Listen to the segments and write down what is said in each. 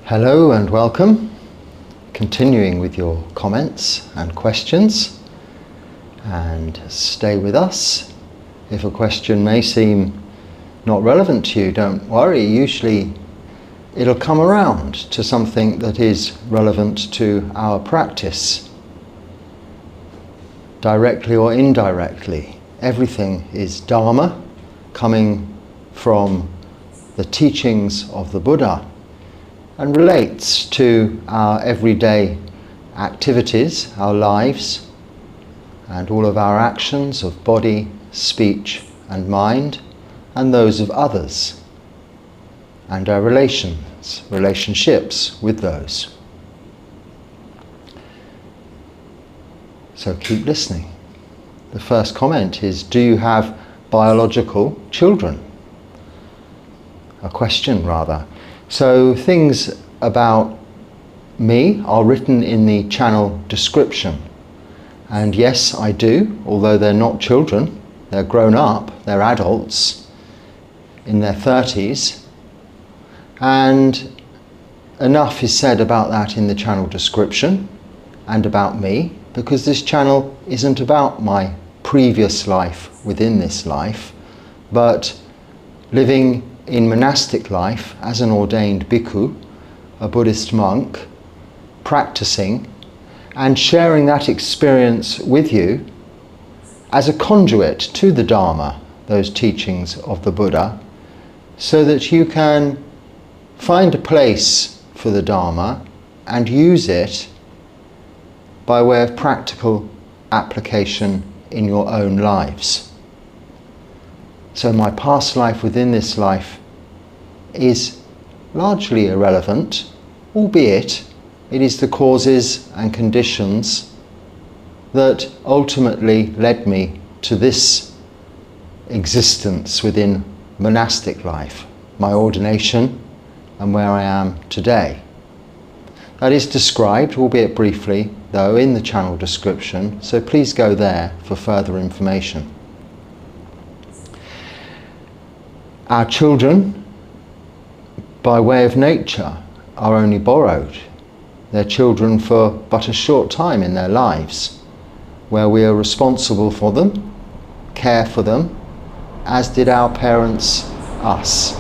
Hello and welcome. Continuing with your comments and questions, and stay with us. If a question may seem not relevant to you, don't worry. Usually it'll come around to something that is relevant to our practice, directly or indirectly. Everything is Dharma, coming from the teachings of the Buddha, and relates to our everyday activities, our lives, and all of our actions of body, speech and mind, and those of others, and our relationships with those. So keep listening. The first comment is, do you have biological children? A question rather. So things about me are written in the channel description. And yes, I do, although they're not children, they're grown up, they're adults in their 30s. And enough is said about that in the channel description and about me, because this channel isn't about my previous life within this life, but living in monastic life as an ordained bhikkhu, a Buddhist monk, practicing and sharing that experience with you as a conduit to the Dharma, those teachings of the Buddha, so that you can find a place for the Dharma and use it by way of practical application in your own lives. So my past life within this life is largely irrelevant, albeit it is the causes and conditions that ultimately led me to this existence within monastic life, my ordination, and where I am today. That is described, albeit briefly, though, in the channel description, so please go there for further information. Our children, by way of nature, are only borrowed. They're children for but a short time in their lives, where we are responsible for them, care for them, as did our parents us.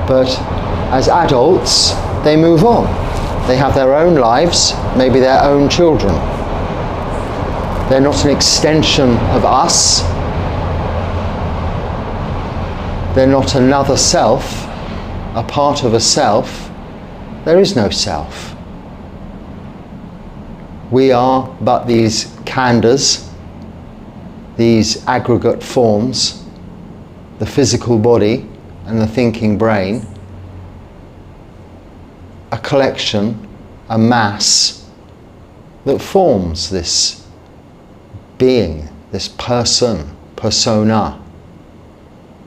But as adults, they move on. They have their own lives, maybe their own children. They're not an extension of us. They're not another self, a part of a self. There is no self. We are but these khandhas, these aggregate forms, the physical body and the thinking brain, a collection, a mass that forms this being, this person, persona.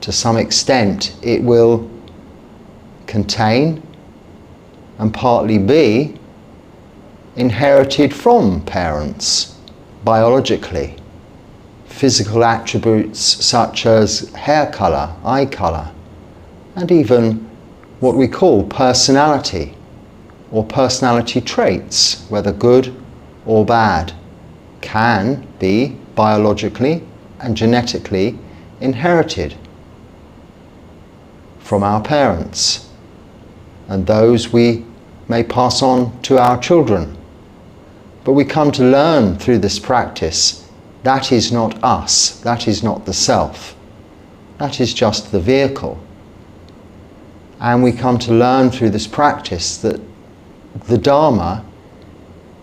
To some extent, it will contain and partly be inherited from parents biologically. Physical attributes such as hair colour, eye colour, and even what we call personality or personality traits, whether good or bad, can be biologically and genetically inherited from our parents, and those we may pass on to our children. But we come to learn through this practice that is not us, that is not the self, that is just the vehicle. And we come to learn through this practice that the Dharma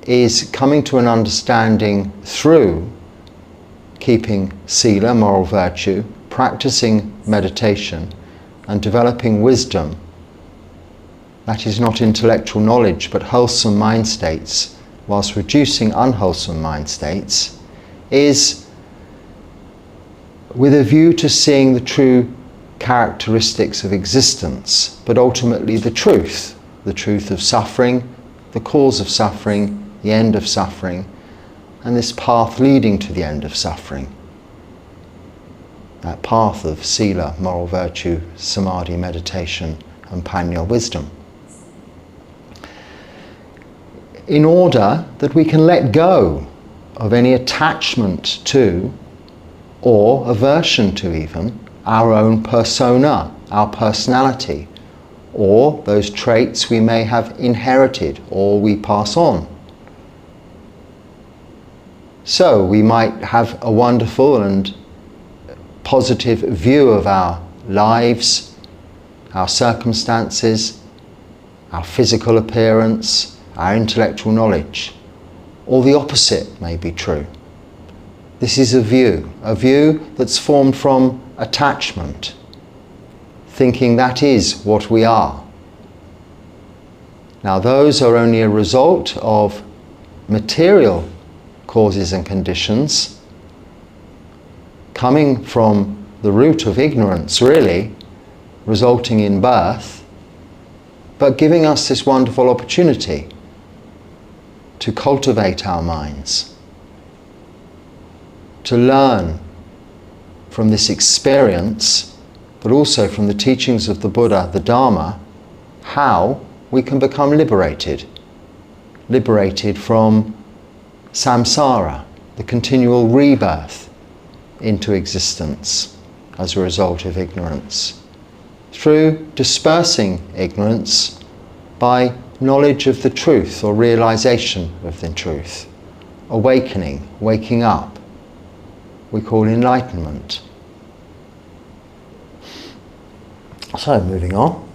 is coming to an understanding through keeping sila, moral virtue, practicing meditation, and developing wisdom. That is not intellectual knowledge, but wholesome mind states, whilst reducing unwholesome mind states, is with a view to seeing the true characteristics of existence, but ultimately the truth of suffering, the cause of suffering, the end of suffering, and this path leading to the end of suffering. That path of sila, moral virtue, samadhi, meditation, and Panya wisdom. In order that we can let go of any attachment to, or aversion to even, our own persona, our personality, or those traits we may have inherited or we pass on. So we might have a wonderful and positive view of our lives, our circumstances, our physical appearance, our intellectual knowledge, or the opposite may be true. This is a view that's formed from attachment, thinking that is what we are. Now those are only a result of material causes and conditions coming from the root of ignorance, really, resulting in birth, but giving us this wonderful opportunity to cultivate our minds, to learn from this experience, but also from the teachings of the Buddha, the Dharma, how we can become liberated from samsara, the continual rebirth into existence as a result of ignorance, through dispersing ignorance by knowledge of the truth or realization of the truth, awakening, waking up, we call enlightenment. So, moving on.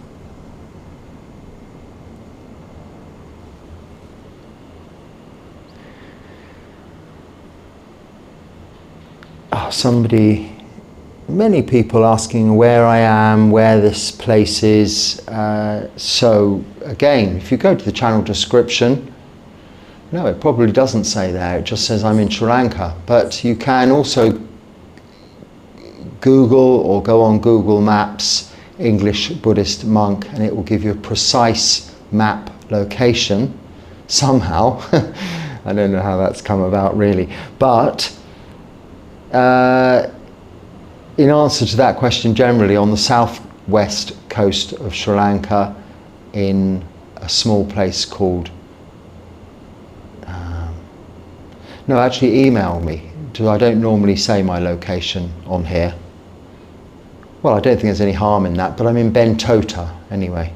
Many people asking where I am, where this place is. So again, if you go to the channel description, no, it probably doesn't say there, it just says I'm in Sri Lanka. But you can also Google or go on Google Maps, English Buddhist monk, and it will give you a precise map location somehow. I don't know how that's come about really, but in answer to that question, generally on the southwest coast of Sri Lanka, in a small place called, no, actually email me, because I don't normally say my location on here. Well, I don't think there's any harm in that, but I'm in Bentota anyway.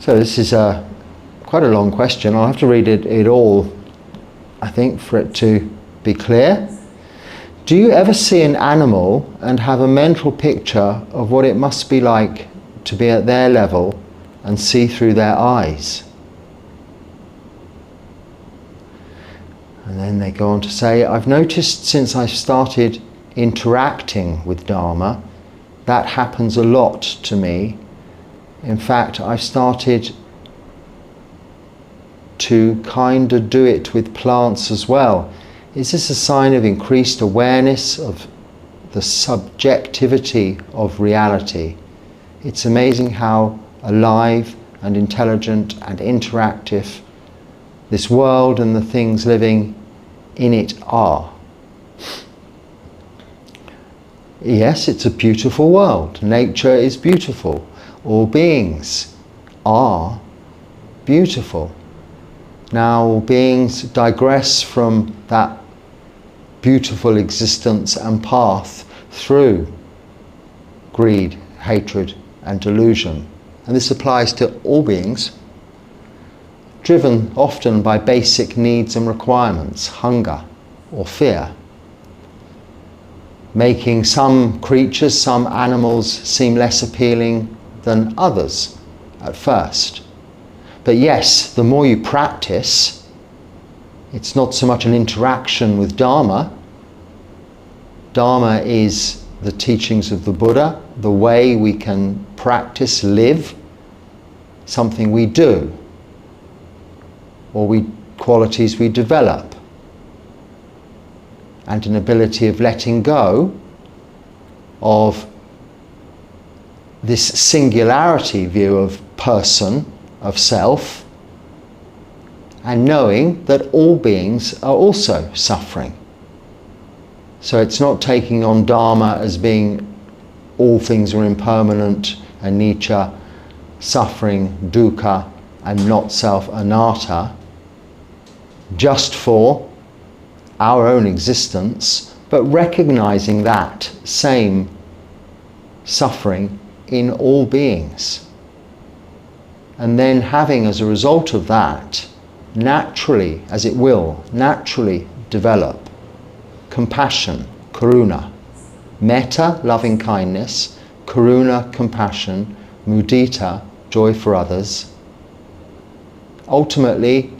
So this is quite a long question. I'll have to read it all, I think, for it to be clear. Do you ever see an animal and have a mental picture of what it must be like to be at their level and see through their eyes? And then they go on to say, I've noticed since I've started interacting with Dharma, that happens a lot to me. In fact, I've started to kind of do it with plants as well. Is this a sign of increased awareness of the subjectivity of reality? It's amazing how alive and intelligent and interactive this world and the things living in it are. Yes, it's a beautiful world. Nature is beautiful. All beings are beautiful. Now, all beings digress from that beautiful existence and path through greed, hatred, and delusion. And this applies to all beings, driven often by basic needs and requirements, hunger or fear, making some creatures, some animals seem less appealing than others at first. But yes, the more you practice, it's not so much an interaction with Dharma. Dharma is the teachings of the Buddha, the way we can practice, live, something we do, or qualities we develop, and an ability of letting go of this singularity view of person, of self, and knowing that all beings are also suffering. So it's not taking on Dharma as being all things are impermanent, anicca, suffering, dukkha, and not self, anatta, just for our own existence, but recognizing that same suffering in all beings. And then having, as a result of that, naturally, as it will, naturally develop compassion, karuna, metta, loving kindness, karuna, compassion, mudita, joy for others, ultimately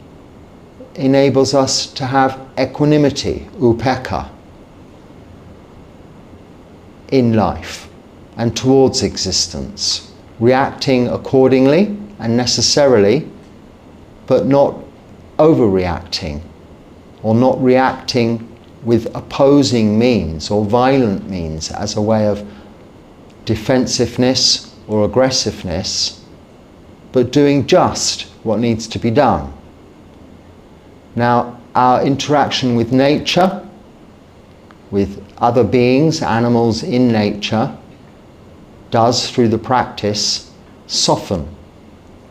enables us to have equanimity, upekkha, in life and towards existence, reacting accordingly and necessarily, but not overreacting, or not reacting with opposing means or violent means as a way of defensiveness or aggressiveness, but doing just what needs to be done. Now, our interaction with nature, with other beings, animals in nature, does, through the practice, soften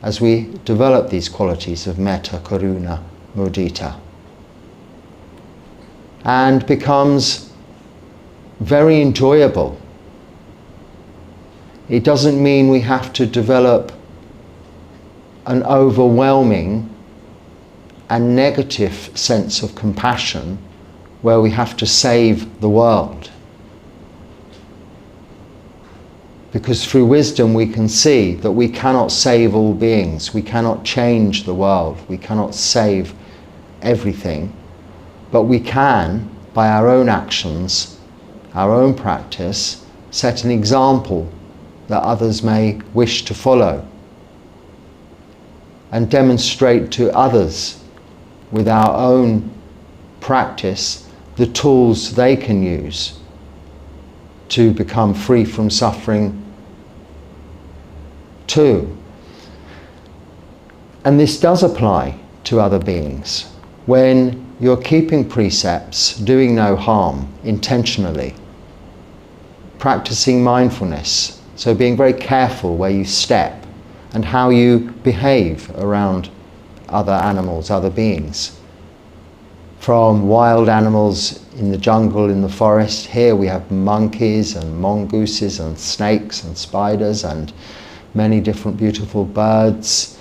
as we develop these qualities of metta, karuna, mudita, and becomes very enjoyable. It doesn't mean we have to develop an overwhelming and negative sense of compassion where we have to save the world. Because through wisdom we can see that we cannot save all beings, we cannot change the world, we cannot save everything, but we can, by our own actions, our own practice, set an example that others may wish to follow, and demonstrate to others with our own practice the tools they can use to become free from suffering too. And this does apply to other beings. When you're keeping precepts, doing no harm intentionally, practicing mindfulness, so being very careful where you step and how you behave around other animals, other beings. From wild animals in the jungle, in the forest, here we have monkeys and mongooses and snakes and spiders and many different beautiful birds,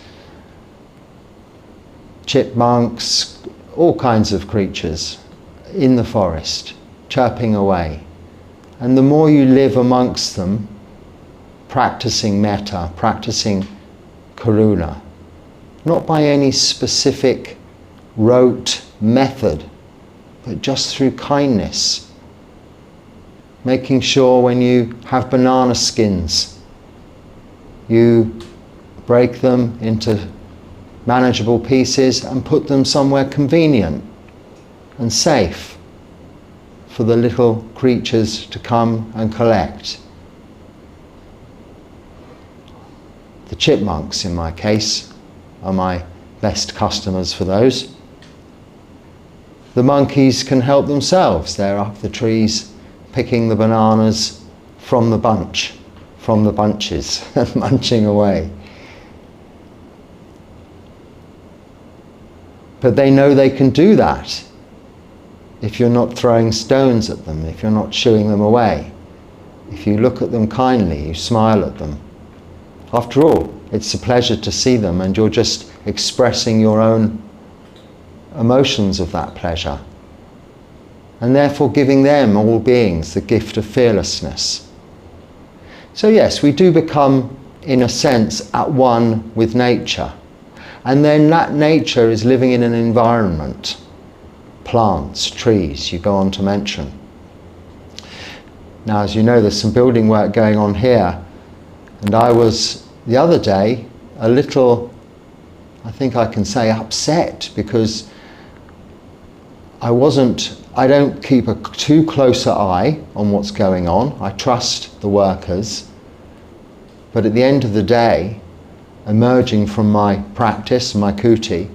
chipmunks, all kinds of creatures in the forest, chirping away. And the more you live amongst them, practicing metta, practicing karuna, not by any specific rote method, but just through kindness, making sure when you have banana skins, you break them into manageable pieces and put them somewhere convenient and safe for the little creatures to come and collect. The chipmunks, in my case, are my best customers for those. The monkeys can help themselves. They're up the trees picking the bananas from the bunch, from the bunches, and munching away. But they know they can do that if you're not throwing stones at them, if you're not shooing them away. If you look at them kindly, you smile at them. After all, it's a pleasure to see them, and you're just expressing your own emotions of that pleasure, and therefore giving them, all beings, the gift of fearlessness. So yes, we do become, in a sense, at one with nature, and then that nature is living in an environment, plants, trees, you go on to mention. Now, as you know, there's some building work going on here, and I was, the other day, a little, I think I can say, upset, because I don't keep a too closer eye on what's going on. I trust the workers. But at the end of the day, emerging from my practice, my kuti,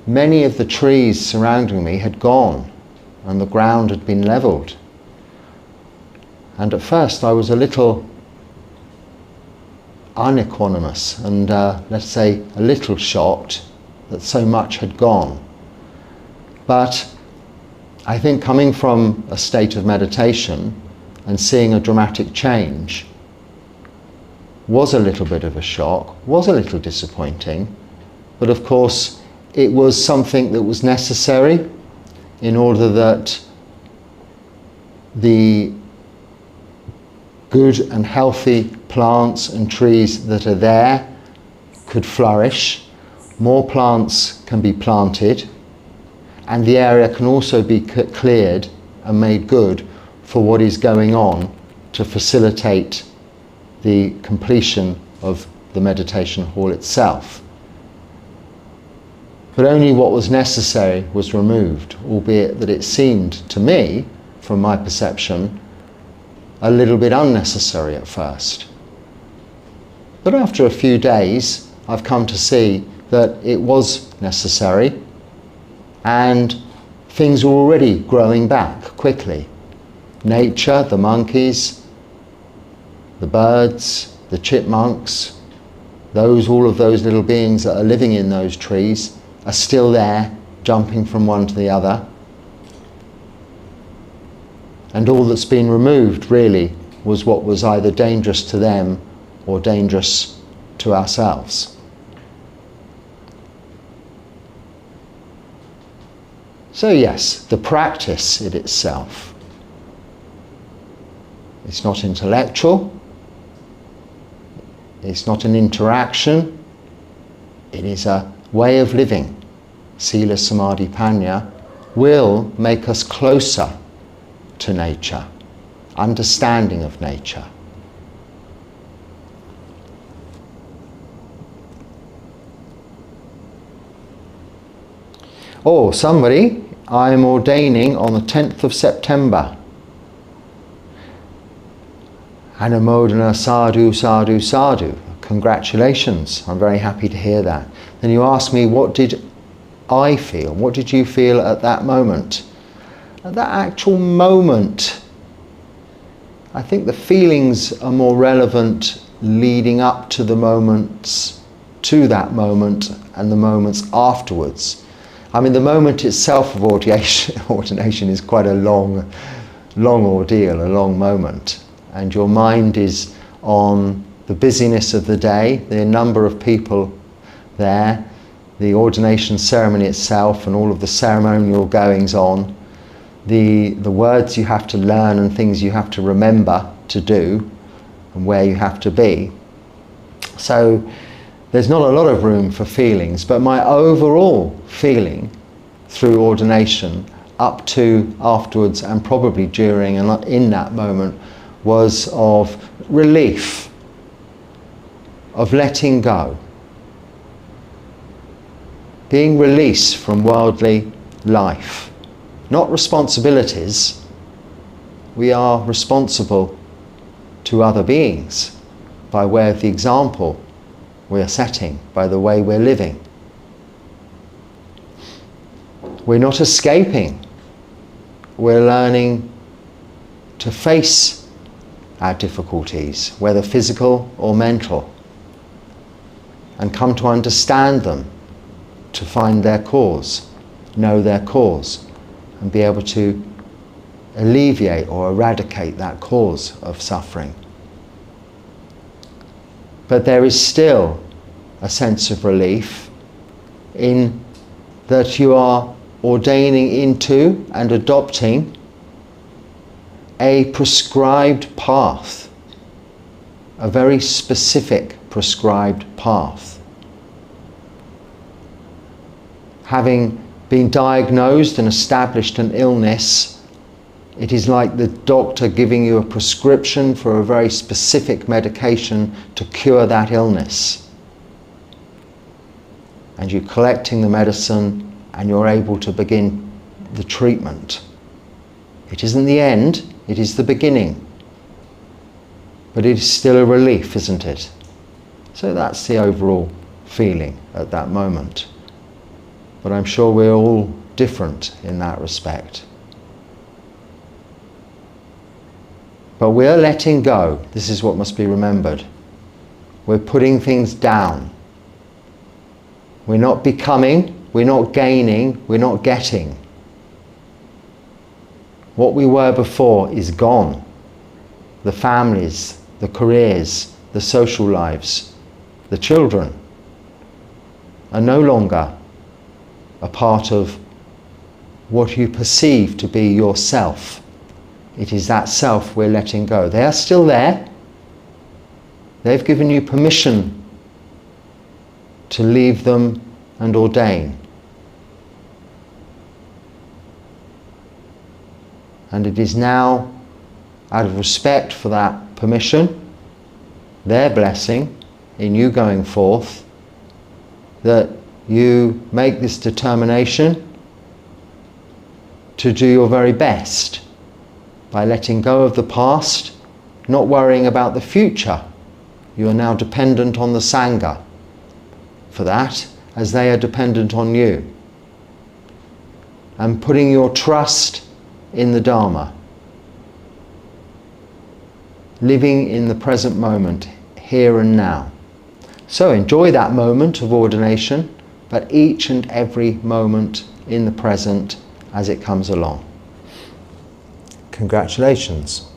many of the trees surrounding me had gone. and the ground had been levelled. And at first I was a little unequanimous and, let's say, a little shocked that so much had gone. But I think coming from a state of meditation and seeing a dramatic change was a little bit of a shock, was a little disappointing, but of course it was something that was necessary in order that the good and healthy plants and trees that are there could flourish, more plants can be planted, and the area can also be cleared and made good for what is going on to facilitate the completion of the meditation hall itself. But only what was necessary was removed, albeit that it seemed to me, from my perception, a little bit unnecessary at first. But after a few days, I've come to see that it was necessary, and things were already growing back quickly. Nature, the monkeys, the birds, the chipmunks, all of those little beings that are living in those trees are still there, jumping from one to the other. And all that's been removed really was what was either dangerous to them or dangerous to ourselves. So yes, the practice in itself, it's not intellectual, it's not an interaction, it is a way of living. Sila Samadhi Panya will make us closer to nature, understanding of nature. Oh, somebody, I'm ordaining on the 10th of September. Anumodana sadhu, sadhu, sadhu. Congratulations, I'm very happy to hear that. Then you ask me, what did I feel? What did you feel at that moment? At that actual moment, I think the feelings are more relevant leading up to the moments, to that moment, and the moments afterwards. I mean, the moment itself of ordination is quite a long ordeal, a long moment. And your mind is on the busyness of the day, the number of people there, the ordination ceremony itself and all of the ceremonial goings on, the words you have to learn and things you have to remember to do and where you have to be. So there's not a lot of room for feelings, but my overall feeling through ordination up to afterwards and probably during and in that moment was of relief, of letting go, being released from worldly life, not responsibilities. We are responsible to other beings by way of the example we are setting, by the way we're living. We're not escaping. We're learning to face our difficulties, whether physical or mental, and come to understand them, to find their cause, know their cause, and be able to alleviate or eradicate that cause of suffering. But there is still a sense of relief in that you are ordaining into and adopting a prescribed path, a very specific prescribed path. Having been diagnosed and established an illness, it is like the doctor giving you a prescription for a very specific medication to cure that illness. And you're collecting the medicine and you're able to begin the treatment. It isn't the end, it is the beginning. But it is still a relief, isn't it? So that's the overall feeling at that moment. But I'm sure we're all different in that respect. But we're letting go. This is what must be remembered. We're putting things down. We're not becoming, we're not gaining, we're not getting. What we were before is gone. The families, the careers, the social lives, the children are no longer a part of what you perceive to be yourself. It is that self we're letting go. They are still there. They've given you permission to leave them and ordain. And it is now, out of respect for that permission, their blessing in you going forth, that you make this determination to do your very best by letting go of the past, not worrying about the future. You are now dependent on the Sangha for that, as they are dependent on you. And putting your trust in the Dharma. Living in the present moment, here and now. So enjoy that moment of ordination, but each and every moment in the present as it comes along. Congratulations.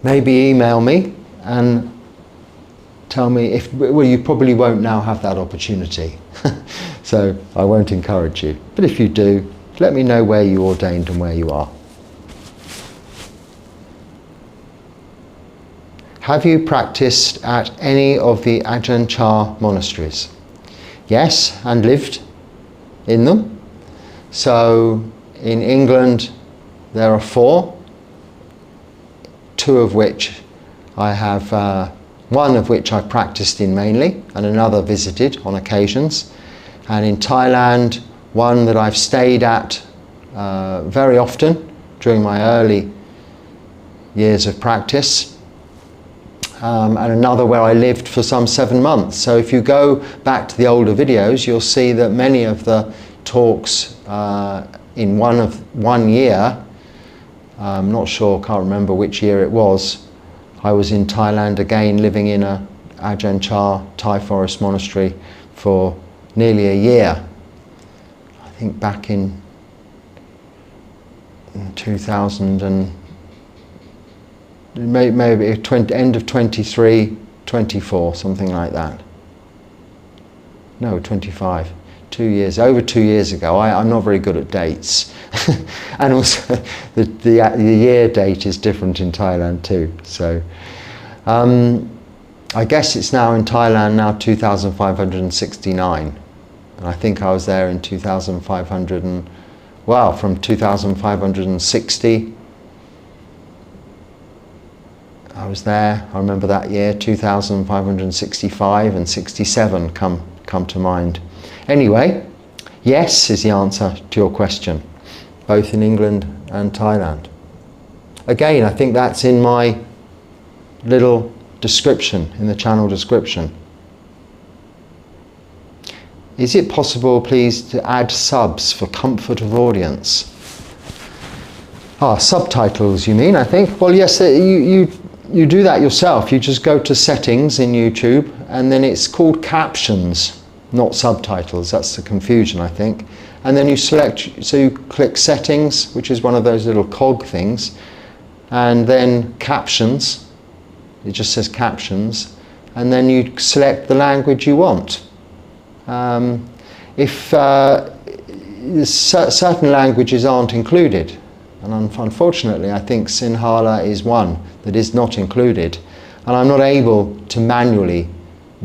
Maybe email me and tell me if, well, you probably won't now have that opportunity. So I won't encourage you. But if you do, let me know where you ordained and where you are. Have you practiced at any of the Ajahn Chah monasteries? Yes, and lived in them. So in England there are 4, 2 of which I have, one of which I've practiced in mainly, and another visited on occasions. And in Thailand, one that I've stayed at very often during my early years of practice, and another where I lived for some 7 months. So if you go back to the older videos, you'll see that many of the talks in one year, I'm not sure, can't remember which year it was, I was in Thailand again, living in a Ajahn Chah Thai forest monastery for nearly a year. I think back in 2000 and maybe end of 23, 24, something like that. No, 25. 2 years, over 2 years ago. I'm not very good at dates. And also the year date is different in Thailand too. So I guess it's now in Thailand now 2,569. And I think I was there in 2,500 and, well, from 2,560. I was there, I remember that year, 2,565 and 67 come to mind. Anyway, yes is the answer to your question, both in England and Thailand. Again, I think that's in my little description, in the channel description. Is it possible, please, to add subs for comfort of audience? Subtitles, you mean, I think? Well, yes, you do that yourself. You just go to settings in YouTube, and then it's called captions, not subtitles. That's the confusion, I think. And then you select, so you click settings, which is one of those little cog things, and then captions. It just says captions, and then you select the language you want. If certain languages aren't included, and unfortunately I think Sinhala is one that is not included, and I'm not able to manually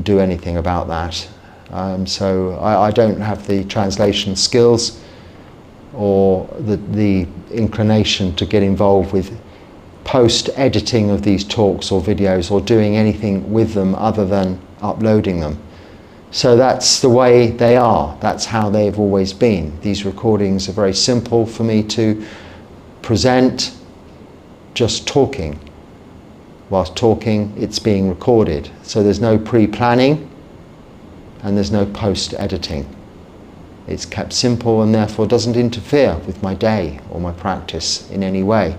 do anything about that. So I don't have the translation skills or the inclination to get involved with post-editing of these talks or videos or doing anything with them other than uploading them. So that's the way they are. That's how they've always been. These recordings are very simple for me to present, just talking. Whilst talking, it's being recorded. So there's no pre-planning and there's no post-editing. It's kept simple and therefore doesn't interfere with my day or my practice in any way.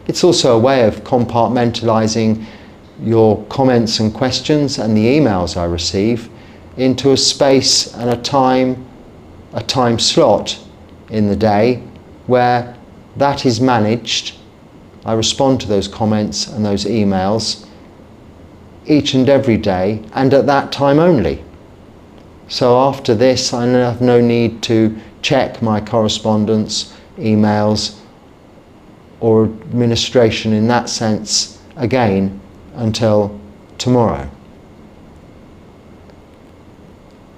It's also a way of compartmentalizing your comments and questions and the emails I receive into a space and a time slot in the day where that is managed. I respond to those comments and those emails each and every day, and at that time only. So after this, I have no need to check my correspondence, emails, or administration in that sense again until tomorrow.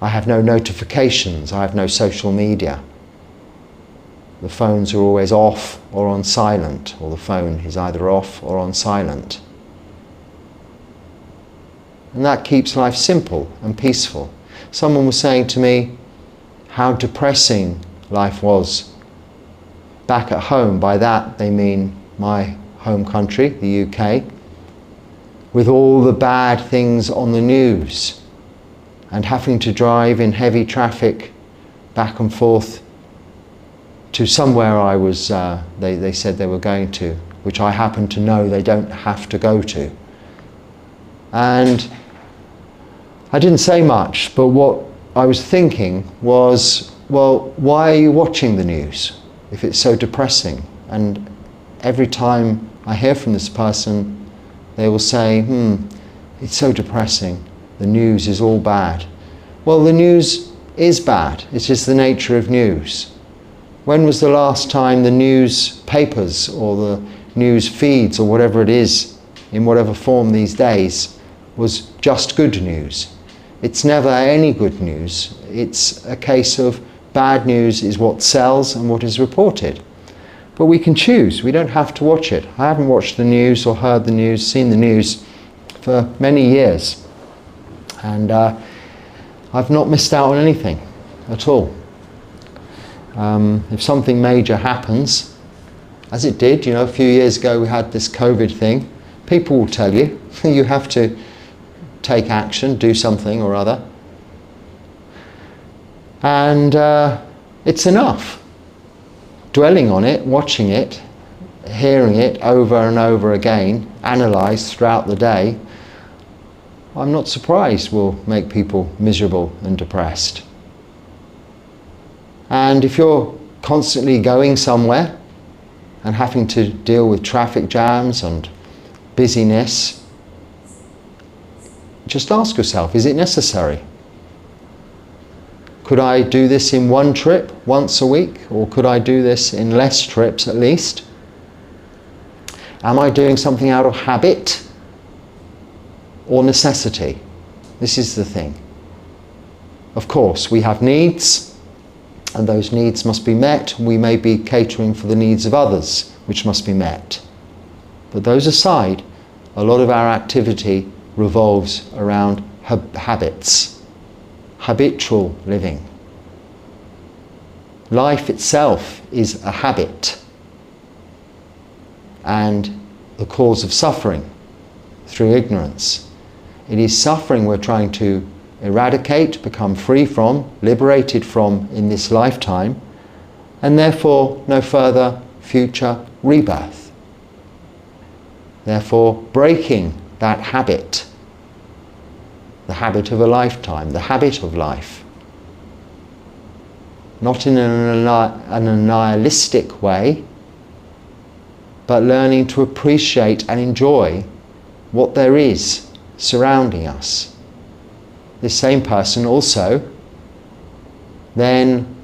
I have no notifications, I have no social media. The phones are always off or on silent, or the phone is either off or on silent. And that keeps life simple and peaceful. Someone was saying to me how depressing life was back at home. By that they mean my home country, the UK, with all the bad things on the news and having to drive in heavy traffic back and forth to somewhere I was, they said they were going to, which I happen to know they don't have to go to. And I didn't say much, but what I was thinking was, well, why are you watching the news if it's so depressing? And every time I hear from this person, they will say, it's so depressing, the news is all bad. Well, the news is bad, it's just the nature of news. When was the last time the newspapers or the news feeds or whatever it is, in whatever form these days, was just good news? It's never any good news. It's a case of bad news is what sells and what is reported. But we can choose. We don't have to watch it. I haven't watched the news or heard the news, seen the news for many years. And I've not missed out on anything at all. If something major happens, as it did, a few years ago we had this COVID thing, people will tell you, you have to take action, do something or other. And it's enough. Dwelling on it, watching it, hearing it over and over again, analysed throughout the day, I'm not surprised will make people miserable and depressed. And if you're constantly going somewhere and having to deal with traffic jams and busyness, just ask yourself, is it necessary? Could I do this in one trip once a week, or could I do this in less trips at least? Am I doing something out of habit or necessity? This is the thing. Of course, we have needs, and those needs must be met. We may be catering for the needs of others, which must be met. But those aside, a lot of our activity revolves around habits, habitual living. Life itself is a habit and the cause of suffering through ignorance. It is suffering we're trying to eradicate, become free from, liberated from in this lifetime, and therefore no further future rebirth. Therefore breaking that habit, the habit of a lifetime, the habit of life. Not in an nihilistic way, but learning to appreciate and enjoy what there is surrounding us. This same person also then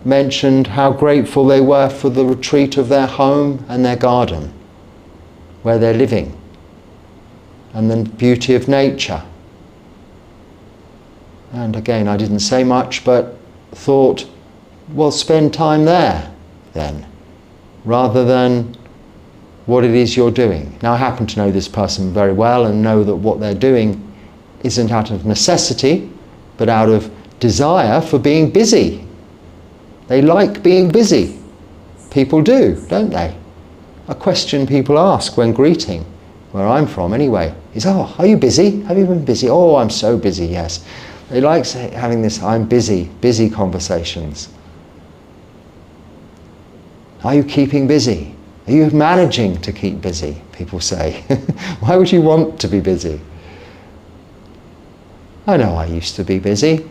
mentioned how grateful they were for the retreat of their home and their garden, where they're living, and the beauty of nature. And again, I didn't say much, but thought, well, spend time there then, rather than what it is you're doing. Now, I happen to know this person very well and know that what they're doing isn't out of necessity, but out of desire for being busy. They like being busy. People do, don't they? A question people ask when greeting, where I'm from anyway, is, oh, are you busy? Have you been busy? Oh, I'm so busy, yes. They like having this, I'm busy conversations. Are you keeping busy? Are you managing to keep busy? People say. Why would you want to be busy? I know I used to be busy,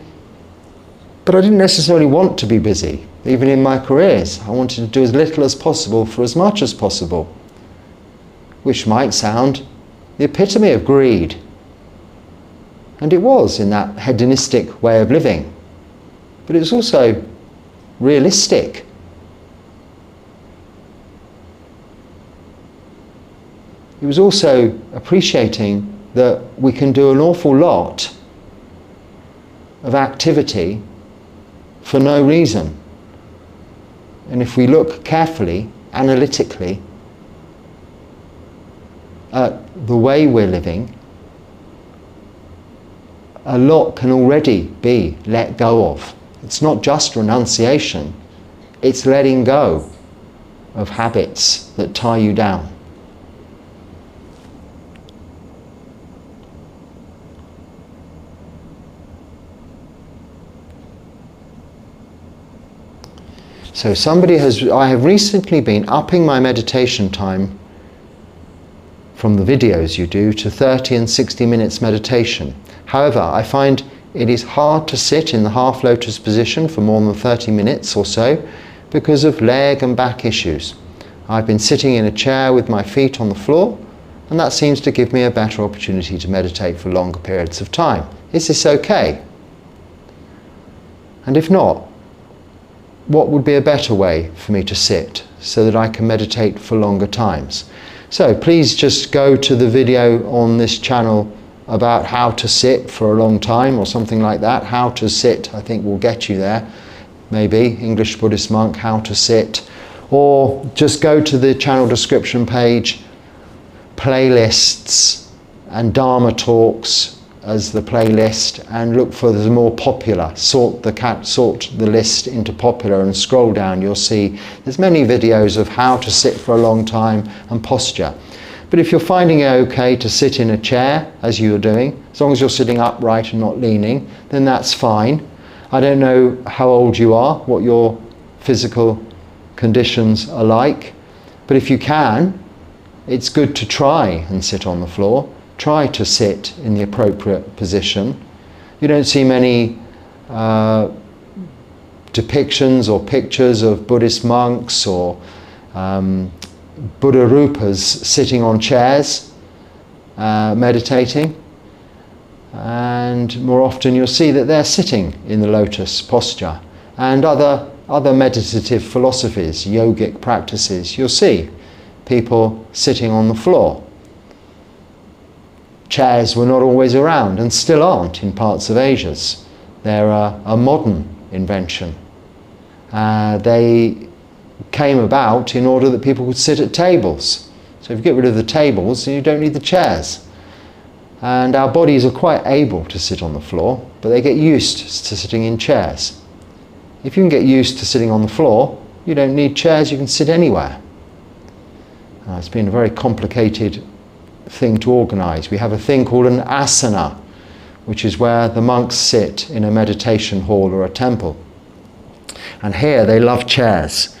but I didn't necessarily want to be busy. Even in my careers, I wanted to do as little as possible for as much as possible, which might sound the epitome of greed. And it was in that hedonistic way of living. But it was also realistic. It was also appreciating that we can do an awful lot of activity for no reason. And if we look carefully, analytically, at the way we're living, a lot can already be let go of. It's not just renunciation, it's letting go of habits that tie you down. So I have recently been upping my meditation time from the videos you do to 30 and 60 minutes meditation. However, I find it is hard to sit in the half lotus position for more than 30 minutes or so because of leg and back issues. I've been sitting in a chair with my feet on the floor, and that seems to give me a better opportunity to meditate for longer periods of time. Is this okay? And if not, what would be a better way for me to sit so that I can meditate for longer times? So please just go to the video on this channel about how to sit for a long time or something like that. How to sit, I think, will get you there. Maybe English Buddhist Monk, how to sit. Or just go to the channel description page, playlists and Dharma talks as the playlist, and look for the more popular. Sort the list into popular and scroll down. You'll see there's many videos of how to sit for a long time and posture. But if you're finding it okay to sit in a chair, as you're doing, as long as you're sitting upright and not leaning, then that's fine. I don't know how old you are, what your physical conditions are like, but if you can, it's good to try and sit on the floor. Try to sit in the appropriate position. You don't see many depictions or pictures of Buddhist monks or Buddha Rupas sitting on chairs meditating, and more often you'll see that they're sitting in the lotus posture. And other meditative philosophies, yogic practices, you'll see people sitting on the floor. Chairs were not always around and still aren't in parts of Asia. They're a modern invention. They came about in order that people could sit at tables. So if you get rid of the tables, you don't need the chairs. And our bodies are quite able to sit on the floor, but they get used to sitting in chairs. If you can get used to sitting on the floor, you don't need chairs, you can sit anywhere. It's been a very complicated thing to organize. We have a thing called an asana, which is where the monks sit in a meditation hall or a temple. And here they love chairs.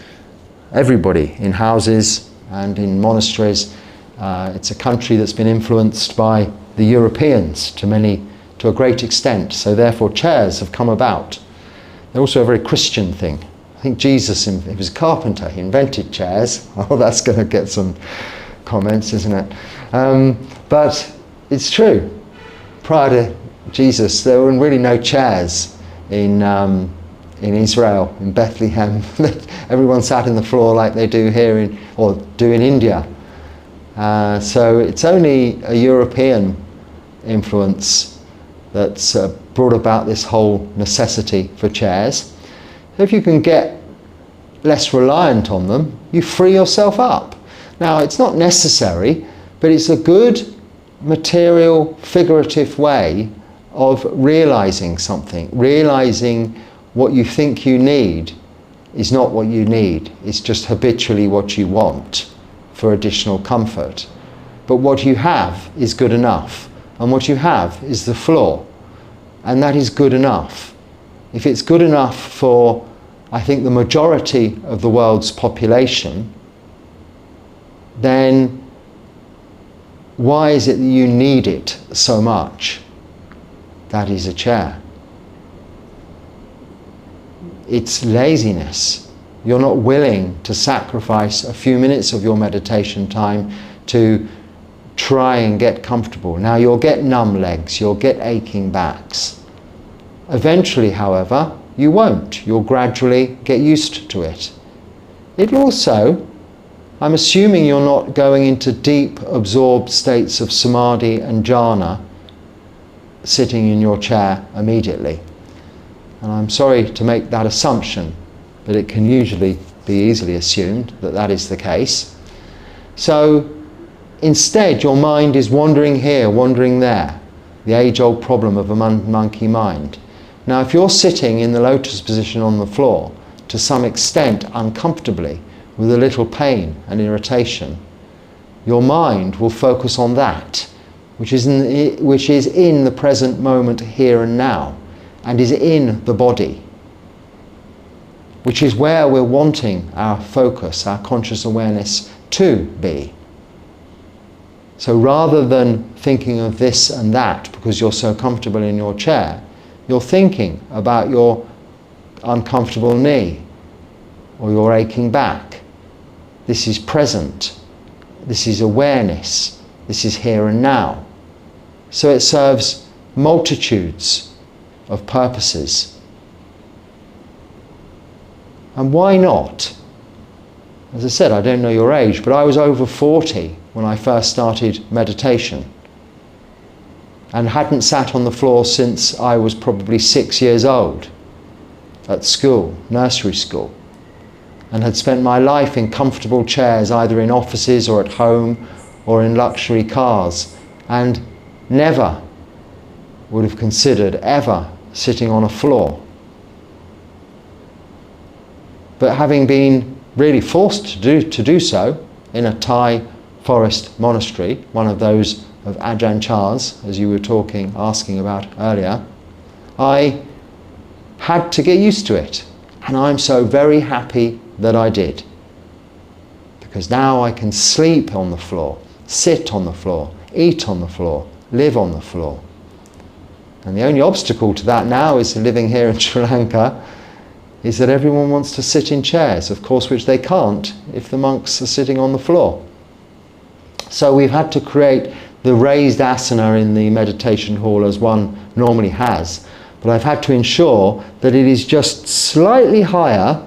Everybody in houses and in monasteries. It's a country that's been influenced by the Europeans to a great extent. So therefore chairs have come about. They're also a very Christian thing. I think Jesus, he was a carpenter, he invented chairs. Oh, that's going to get some comments, isn't it? But it's true. Prior to Jesus, there were really no chairs in Israel, in Bethlehem. Everyone sat in the floor like they do here in India. So it's only a European influence that's brought about this whole necessity for chairs. If you can get less reliant on them, you free yourself up. Now, it's not necessary, but it's a good material, figurative way of realizing something. Realizing what you think you need is not what you need. It's just habitually what you want for additional comfort. But what you have is good enough. And what you have is the floor. And that is good enough. If it's good enough for, I think, the majority of the world's population, then why is it that you need it so much? That is a chair. It's laziness. You're not willing to sacrifice a few minutes of your meditation time to try and get comfortable. Now you'll get numb legs, you'll get aching backs. Eventually, however, you won't. You'll gradually get used to it. It'll also, I'm assuming you're not going into deep, absorbed states of samadhi and jhana sitting in your chair immediately. And I'm sorry to make that assumption, but it can usually be easily assumed that that is the case. So instead, your mind is wandering here, wandering there, the age-old problem of a monkey mind. Now, if you're sitting in the lotus position on the floor, to some extent uncomfortably, with a little pain and irritation, your mind will focus on that, which is in the present moment, here and now, and is in the body, which is where we're wanting our focus, our conscious awareness to be. So rather than thinking of this and that because you're so comfortable in your chair, you're thinking about your uncomfortable knee or your aching back. This is present. This is awareness. This is here and now. So it serves multitudes of purposes. And why not? As I said, I don't know your age, but I was over 40 when I first started meditation and hadn't sat on the floor since I was probably 6 years old at school, nursery school, and had spent my life in comfortable chairs either in offices or at home or in luxury cars, and never would have considered ever sitting on a floor. But having been really forced to do so in a Thai forest monastery, one of those of Ajahn Chah's, as you were asking about earlier, I had to get used to it. And I'm so very happy that I did. Because now I can sleep on the floor, sit on the floor, eat on the floor, live on the floor. And the only obstacle to that now is living here in Sri Lanka, is that everyone wants to sit in chairs, of course, which they can't if the monks are sitting on the floor. So we've had to create the raised asana in the meditation hall as one normally has, but I've had to ensure that it is just slightly higher.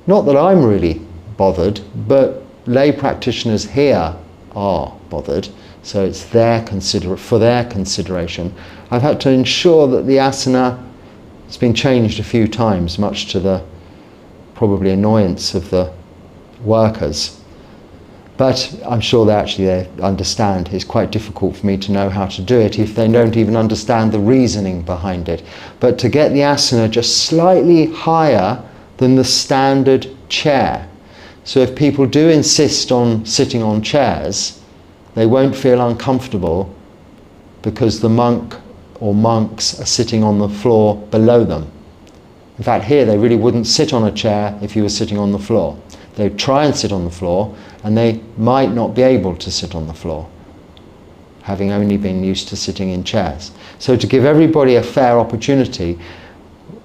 Not that I'm really bothered, but lay practitioners here are bothered, so it's for their consideration. I've had to ensure that the asana has been changed a few times, much to the probably annoyance of the workers. But I'm sure they understand. It's quite difficult for me to know how to do it if they don't even understand the reasoning behind it. But to get the asana just slightly higher than the standard chair. So if people do insist on sitting on chairs, they won't feel uncomfortable because the monk or monks are sitting on the floor below them. In fact, here they really wouldn't sit on a chair if you were sitting on the floor. They'd try and sit on the floor, and they might not be able to sit on the floor, having only been used to sitting in chairs. So to give everybody a fair opportunity,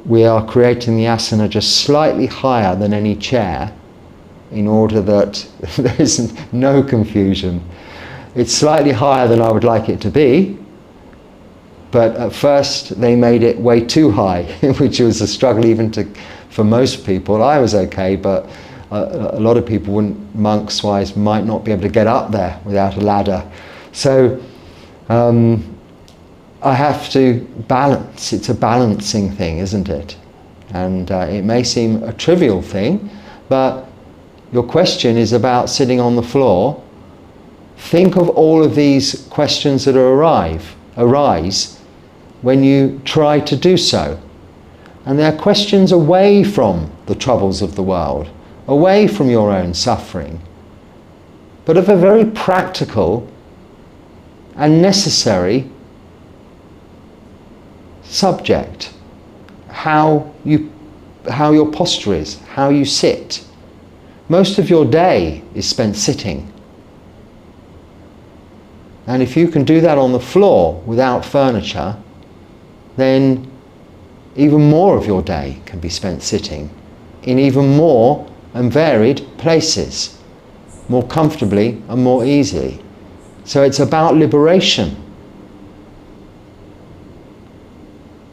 we are creating the asana just slightly higher than any chair in order that there isn't no confusion. It's slightly higher than I would like it to be, but at first they made it way too high, which was a struggle even for most people. I was okay, but a lot of people monks-wise, might not be able to get up there without a ladder. So I have to balance. It's a balancing thing, isn't it? And it may seem a trivial thing, but your question is about sitting on the floor. Think of all of these questions that arise when you try to do so. And they're questions away from the troubles of the world, away from your own suffering, but of a very practical and necessary subject. How your posture is, how you sit, Most of your day is spent sitting. And if you can do that on the floor without furniture, then even more of your day can be spent sitting in even more and varied places, more comfortably and more easily. So it's about liberation.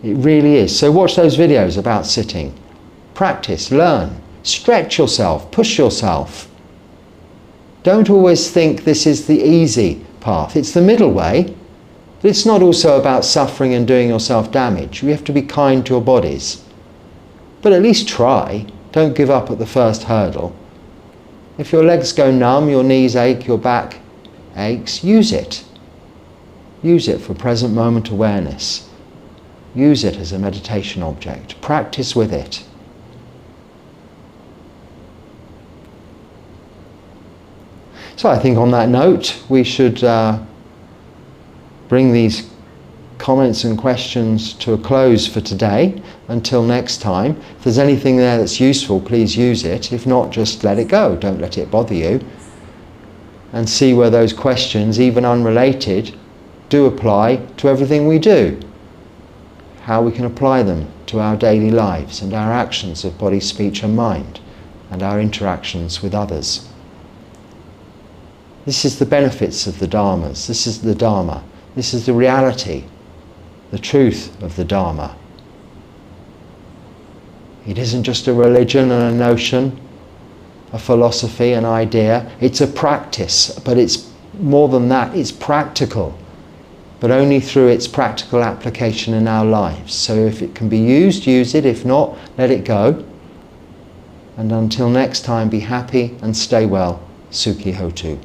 It really is. So watch those videos about sitting. Practice, learn, stretch yourself, push yourself. Don't always think this is the easy path. It's the middle way. But it's not also about suffering and doing yourself damage. You have to be kind to your bodies. But at least try. Don't give up at the first hurdle. If your legs go numb, your knees ache, your back aches, use it. Use it for present moment awareness. Use it as a meditation object. Practice with it. So I think on that note, we should bring these comments and questions to a close for today. Until next time, if there's anything there that's useful, please use it. If not, just let it go. Don't let it bother you. And see where those questions, even unrelated, do apply to everything we do. How we can apply them to our daily lives and our actions of body, speech and mind, and our interactions with others. This is the benefits of the Dharmas. This is the Dharma. This is the reality, the truth of the Dharma. It isn't just a religion and a notion, a philosophy, an idea. It's a practice, but it's more than that. It's practical, but only through its practical application in our lives. So if it can be used, use it. If not, let it go. And until next time, be happy and stay well. Sukhi Hotu.